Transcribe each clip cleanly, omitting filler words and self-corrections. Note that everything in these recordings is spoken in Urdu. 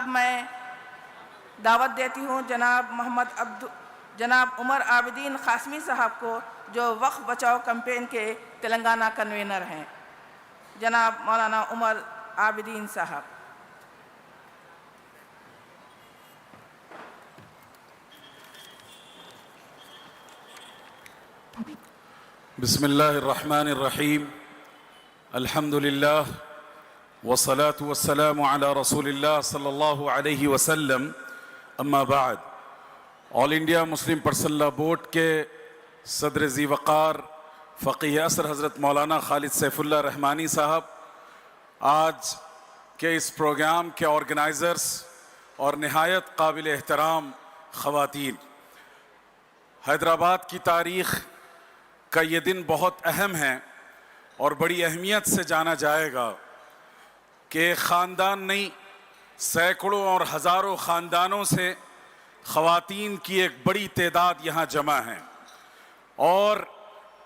میں دعوت دیتی ہوں جناب عمر عابدین قاسمی صاحب کو، جو وقف بچاؤ کیمپین کے تلنگانہ کنوینر ہیں۔ جناب مولانا عمر عابدین صاحب۔ بسم اللہ الرحمن الرحیم، الحمد للہ والصلاة والسلام علی رسول اللہ صلی اللہ علیہ وسلم، اما بعد۔ آل انڈیا مسلم پرسنل لا بورڈ کے صدر ذی وقار فقیہ عصر حضرت مولانا خالد سیف اللہ رحمانی صاحب، آج کے اس پروگرام کے آرگنائزرز اور نہایت قابل احترام خواتین، حیدرآباد کی تاریخ کا یہ دن بہت اہم ہے اور بڑی اہمیت سے جانا جائے گا کہ خاندان نہیں، سینکڑوں اور ہزاروں خاندانوں سے خواتین کی ایک بڑی تعداد یہاں جمع ہیں اور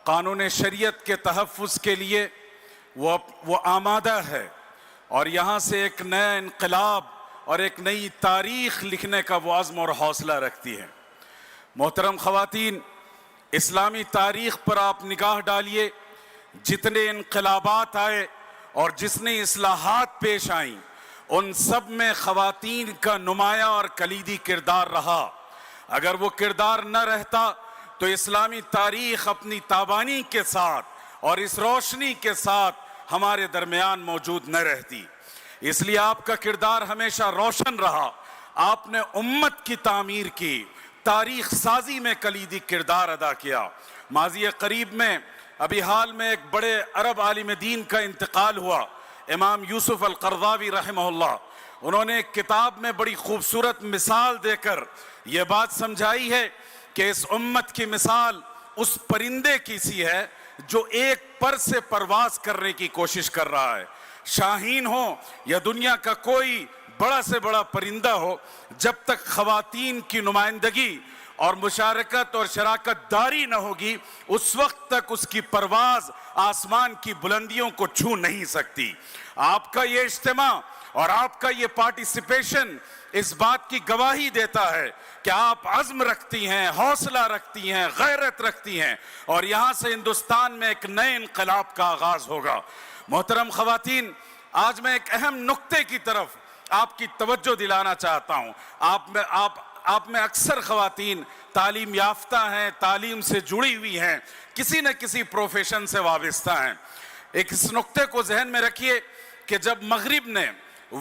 قانون شریعت کے تحفظ کے لیے وہ آمادہ ہے، اور یہاں سے ایک نیا انقلاب اور ایک نئی تاریخ لکھنے کا وہ عزم اور حوصلہ رکھتی ہے۔ محترم خواتین، اسلامی تاریخ پر آپ نگاہ ڈالیے، جتنے انقلابات آئے اور جتنی اصلاحات پیش آئیں، ان سب میں خواتین کا نمایاں اور کلیدی کردار رہا۔ اگر وہ کردار نہ رہتا تو اسلامی تاریخ اپنی تابانی کے ساتھ اور اس روشنی کے ساتھ ہمارے درمیان موجود نہ رہتی۔ اس لیے آپ کا کردار ہمیشہ روشن رہا۔ آپ نے امت کی تعمیر کی، تاریخ سازی میں کلیدی کردار ادا کیا۔ ماضی قریب میں ابھی حال میں ایک بڑے عرب عالم دین کا انتقال ہوا، امام یوسف القرضاوی رحمہ اللہ۔ انہوں نے ایک کتاب میں بڑی خوبصورت مثال دے کر یہ بات سمجھائی ہے کہ اس امت کی مثال اس پرندے کی سی ہے جو ایک پر سے پرواز کرنے کی کوشش کر رہا ہے۔ شاہین ہو یا دنیا کا کوئی بڑا سے بڑا پرندہ ہو، جب تک خواتین کی نمائندگی اور مشارکت اور شراکت داری نہ ہوگی، اس وقت تک اس کی پرواز آسمان کی بلندیوں کو چھو نہیں سکتی۔ آپ کا یہ اجتماع اور آپ کا یہ پارٹیسپیشن اس بات کی گواہی دیتا ہے کہ آپ عزم رکھتی ہیں، حوصلہ رکھتی ہیں، غیرت رکھتی ہیں، اور یہاں سے ہندوستان میں ایک نئے انقلاب کا آغاز ہوگا۔ محترم خواتین، آج میں ایک اہم نقطے کی طرف آپ کی توجہ دلانا چاہتا ہوں۔ آپ میں اکثر خواتین تعلیم یافتہ ہیں، تعلیم سے جڑی ہوئی ہیں، کسی نہ کسی پروفیشن سے وابستہ ہیں۔ ایک اس نقطے کو ذہن میں رکھیے کہ جب مغرب نے،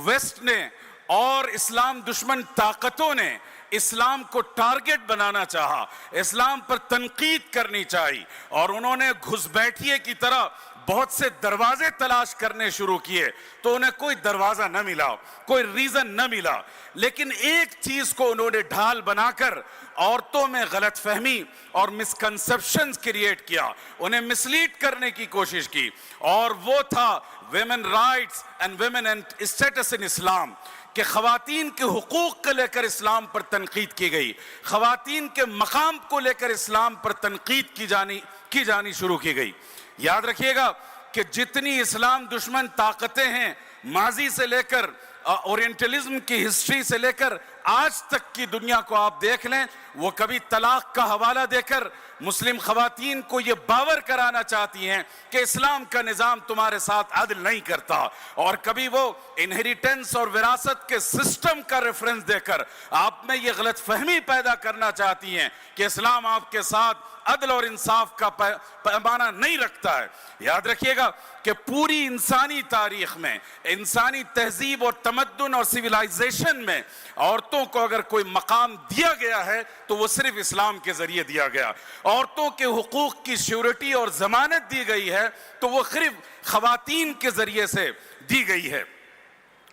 ویسٹ نے اور اسلام دشمن طاقتوں نے اسلام کو ٹارگٹ بنانا چاہا، اسلام پر تنقید کرنی چاہی، اور انہوں نے گھس بیٹھیے کی طرح بہت سے دروازے تلاش کرنے شروع کیے، تو انہیں کوئی دروازہ نہ ملا، کوئی ریزن نہ ملا، لیکن ایک چیز کو انہوں نے ڈھال بنا کر عورتوں میں غلط فہمی اور مسکنسپشنز کریٹ کیا، انہیں مسلیڈ کرنے کی کوشش کی، اور وہ تھا women rights and women status in Islam, کہ خواتین کے حقوق کو لے کر اسلام پر تنقید کی گئی، خواتین کے مقام کو لے کر اسلام پر تنقید کی جانی شروع کی گئی۔ یاد رکھیے گا کہ جتنی اسلام دشمن طاقتیں ہیں، ماضی سے لے کر اورینٹلزم کی ہسٹری سے لے کر آج تک کی دنیا کو آپ دیکھ لیں، وہ کبھی طلاق کا حوالہ دے کر مسلم خواتین کو یہ باور کرانا چاہتی ہیں کہ اسلام کا نظام تمہارے ساتھ عدل نہیں کرتا، اور کبھی وہ انہیریٹنس اور وراثت کے سسٹم کا ریفرنس دے کر آپ میں یہ غلط فہمی پیدا کرنا چاہتی ہیں کہ اسلام آپ کے ساتھ عدل اور انصاف کا پیمانہ نہیں رکھتا ہے۔ یاد رکھیے گا کہ پوری انسانی تاریخ میں، انسانی تہذیب اور تمدن اور سیولائزیشن میں عورتوں کو اگر کوئی مقام دیا گیا ہے تو وہ صرف اسلام کے ذریعے دیا گیا۔ عورتوں کے حقوق کی شیورٹی اور ضمانت دی گئی ہے تو وہ صرف خواتین کے ذریعے سے دی گئی ہے۔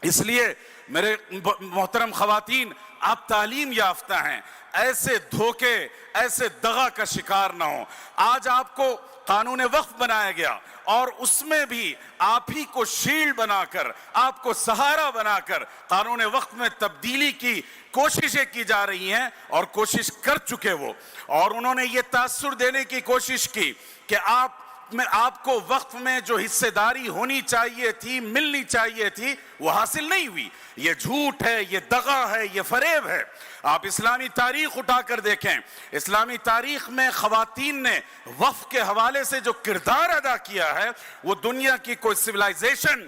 اس لیے میرے محترم خواتین، آپ تعلیم یافتہ ہیں، ایسے دھوکے، ایسے دغا کا شکار نہ ہوں۔ آج آپ کو قانون وقف بنایا گیا، اور اس میں بھی آپ ہی کو شیلڈ بنا کر، آپ کو سہارا بنا کر قانون وقف میں تبدیلی کی کوششیں کی جا رہی ہیں، اور کوشش کر چکے وہ، اور انہوں نے یہ تاثر دینے کی کوشش کی کہ آپ آپ کو وقف میں جو حصے داری ہونی چاہیے تھی، ملنی چاہیے تھی، وہ حاصل نہیں ہوئی. یہ جھوٹ ہے، یہ دغا ہے، یہ فریب ہے. آپ اسلامی تاریخ اٹھا کر دیکھیں، اسلامی تاریخ میں خواتین نے وقف کے حوالے سے جو کردار ادا کیا ہے، وہ دنیا کی کوئی سویلائزیشن،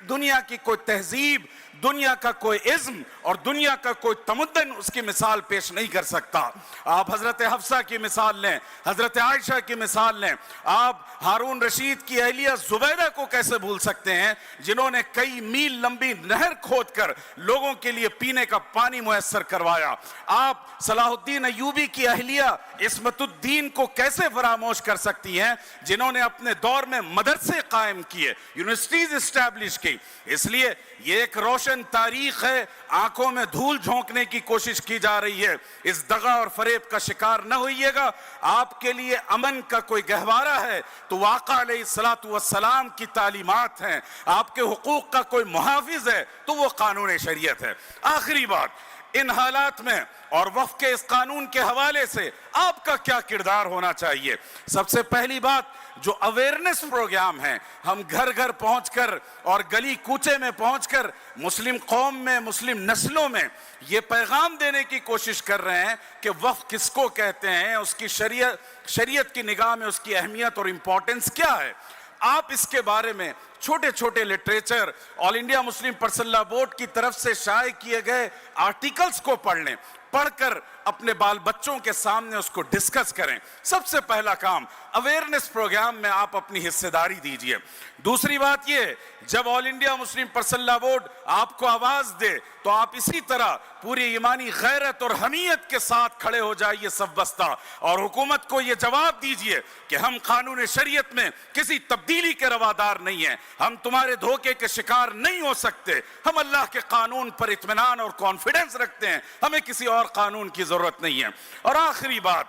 دنیا کی کوئی تہذیب، دنیا کا کوئی عزم اور دنیا کا کوئی تمدن اس کی مثال پیش نہیں کر سکتا. آپ حضرت حفصہ کی مثال لیں، حضرت عائشہ کی مثال لیں، آپ ہارون رشید کی اہلیہ زبیدہ کو کیسے بھول سکتے ہیں، جنہوں نے کئی میل لمبی نہر کھود کر لوگوں کے لیے پینے کا پانی میسر کروایا. آپ صلاح الدین ایوبی کی اہلیہ عصمت الدین کو کیسے فراموش کر سکتی ہیں، جنہوں نے اپنے دور میں مدرسے قائم کیے، یونیورسٹیز اسٹیبلش کی. اس لیے یہ ایک روشن تاریخ ہے، آنکھوں میں دھول جھونکنے کی کوشش کی جا رہی ہے. اس دغا اور فریب کا شکار نہ ہوئیے گا. آپ کے لیے امن کا کوئی گہوارہ ہے تو آقا علیہ السلام کی تعلیمات ہیں. آپ کے حقوق کا کوئی محافظ ہے تو وہ قانون شریعت ہے. آخری بات، ان حالات میں اور وقف کے اس قانون کے حوالے سے آپ کا کیا کردار ہونا چاہیے؟ سب سے پہلی بات، جو اویئرنیس پروگرام ہیں، ہم گھر گھر پہنچ کر اور گلی کوچے میں پہنچ کر مسلم قوم میں، مسلم نسلوں میں یہ پیغام دینے کی کوشش کر رہے ہیں کہ وقف کس کو کہتے ہیں، اس کی شریعت کی نگاہ میں اس کی اہمیت اور امپورٹنس کیا ہے. آپ اس کے بارے میں چھوٹے چھوٹے لٹریچر، آل انڈیا مسلم پرسنل لا بورڈ کی طرف سے شائع کیے گئے آرٹیکلز کو پڑھ لیں، پڑھ کر اپنے بال بچوں کے سامنے اس کو ڈسکس کریں. سب سے پہلا کام، اویئرنیس پروگرام میں آپ اپنی حصہ داری دیجئے. دوسری بات یہ، جب آل انڈیا مسلم پرسنل لا بورڈ آپ کو آواز دے تو آپ اسی طرح پوری ایمانی غیرت اور حمیت کے ساتھ کھڑے ہو جائیے صف بستہ، اور حکومت کو یہ جواب دیجئے کہ ہم قانون شریعت میں کسی تبدیلی کے روادار نہیں ہیں، ہم تمہارے دھوکے کے شکار نہیں ہو سکتے. ہم اللہ کے قانون پر اطمینان اور کانفیڈنس رکھتے ہیں، ہمیں کسی اور قانون کی ضرورت نہیں ہے. اور آخری بات،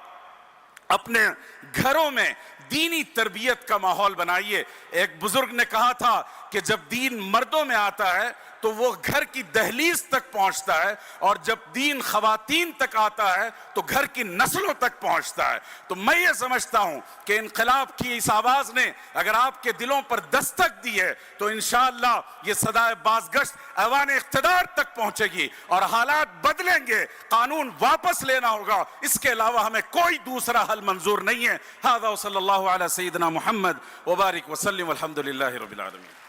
اپنے گھروں میں دینی تربیت کا ماحول بنائیے. ایک بزرگ نے کہا تھا کہ جب دین مردوں میں آتا ہے تو وہ گھر کی دہلیز تک پہنچتا ہے، اور جب دین خواتین تک آتا ہے تو گھر کی نسلوں تک پہنچتا ہے. تو میں یہ سمجھتا ہوں کہ انقلاب کی اس آواز نے اگر آپ کے دلوں پر دستک دی ہے تو انشاءاللہ یہ صدائے بازگشت ایوان اقتدار تک پہنچے گی اور حالات بدلیں گے. قانون واپس لینا ہوگا، اس کے علاوہ ہمیں کوئی دوسرا حل منظور نہیں ہے. ھذا وصلی اللہ علی سیدنا محمد وبارک وسلم والحمد للہ رب العالمین.